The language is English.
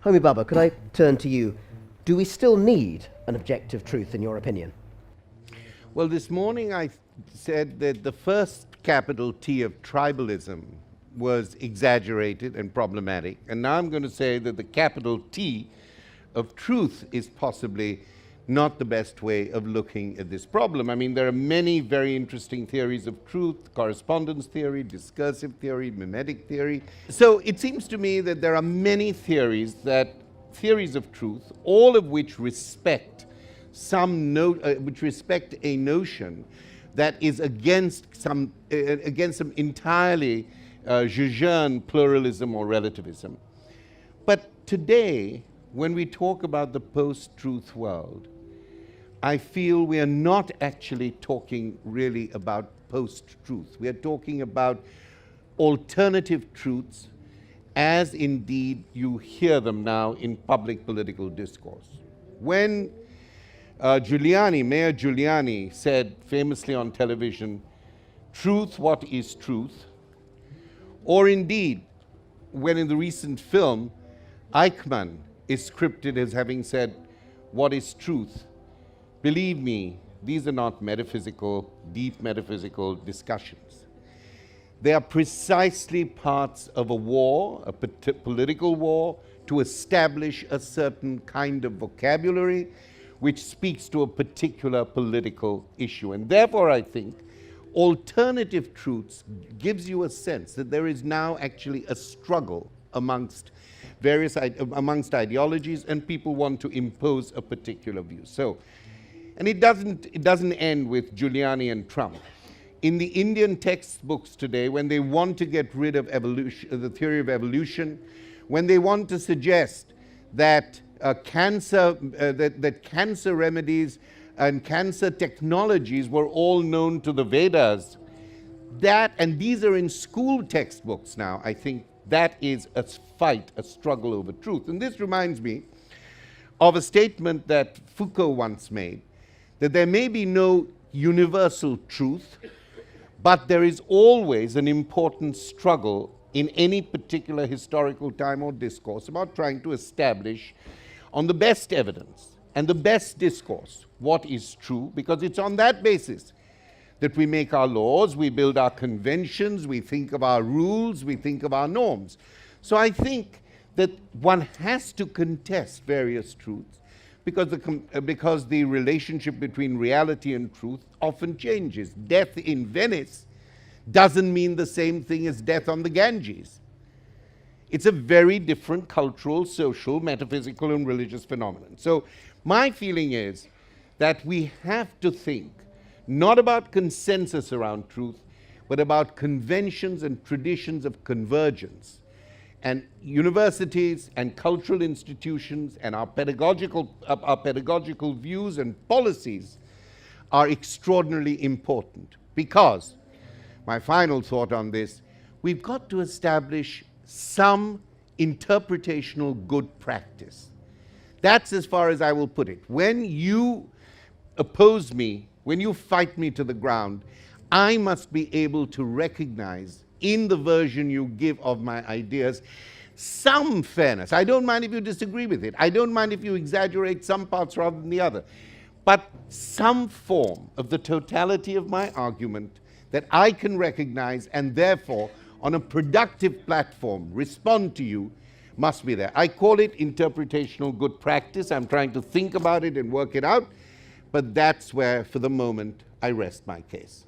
Homi Baba, could I turn to you? Do we still need an objective truth, in your opinion? Well, this morning I said that the first capital T of tribalism was exaggerated and problematic, and now I'm going to say that the capital T of truth is possibly not the best way of looking at this problem. I mean, there are many very interesting theories of truth: correspondence theory, discursive theory, mimetic theory. So it seems to me that there are many theories of truth, all of which respect a notion that is against some entirely Jejune pluralism or relativism. But today, when we talk about the post-truth world, I feel we are not actually talking really about post-truth. We are talking about alternative truths as indeed you hear them now in public political discourse. When Mayor Giuliani said famously on television, "Truth, what is truth?" Or indeed, when in the recent film, Eichmann is scripted as having said, "What is truth?" Believe me, these are not deep metaphysical discussions. They are precisely parts of a war, a political war, to establish a certain kind of vocabulary which speaks to a particular political issue. And therefore, I think alternative truths gives you a sense that there is now actually a struggle amongst ideologies, and people want to impose a particular view. So, and it doesn't end with Giuliani and Trump. In the Indian textbooks today, when they want to get rid of evolution, the theory of evolution, when they want to suggest that cancer remedies and cancer technologies were all known to the Vedas, and these are in school textbooks now, I think that is a fight, a struggle over truth. And this reminds me of a statement that Foucault once made, that there may be no universal truth, but there is always an important struggle in any particular historical time or discourse about trying to establish on the best evidence and the best discourse what is true, because it's on that basis that we make our laws, we build our conventions, we think of our rules, we think of our norms. So I think that one has to contest various truths because the relationship between reality and truth often changes. Death in Venice doesn't mean the same thing as death on the Ganges. It's a very different cultural, social, metaphysical, and religious phenomenon. So my feeling is that we have to think not about consensus around truth, but about conventions and traditions of convergence. And universities and cultural institutions and our pedagogical views and policies are extraordinarily important, because, my final thought on this, we've got to establish some interpretational good practice. That's as far as I will put it. When you oppose me, when you fight me to the ground, I must be able to recognize in the version you give of my ideas some fairness. I don't mind if you disagree with it. I don't mind if you exaggerate some parts rather than the other. But some form of the totality of my argument that I can recognize and therefore, on a productive platform, respond to you must be there. I call it interpretational good practice. I'm trying to think about it and work it out, but that's where, for the moment, I rest my case.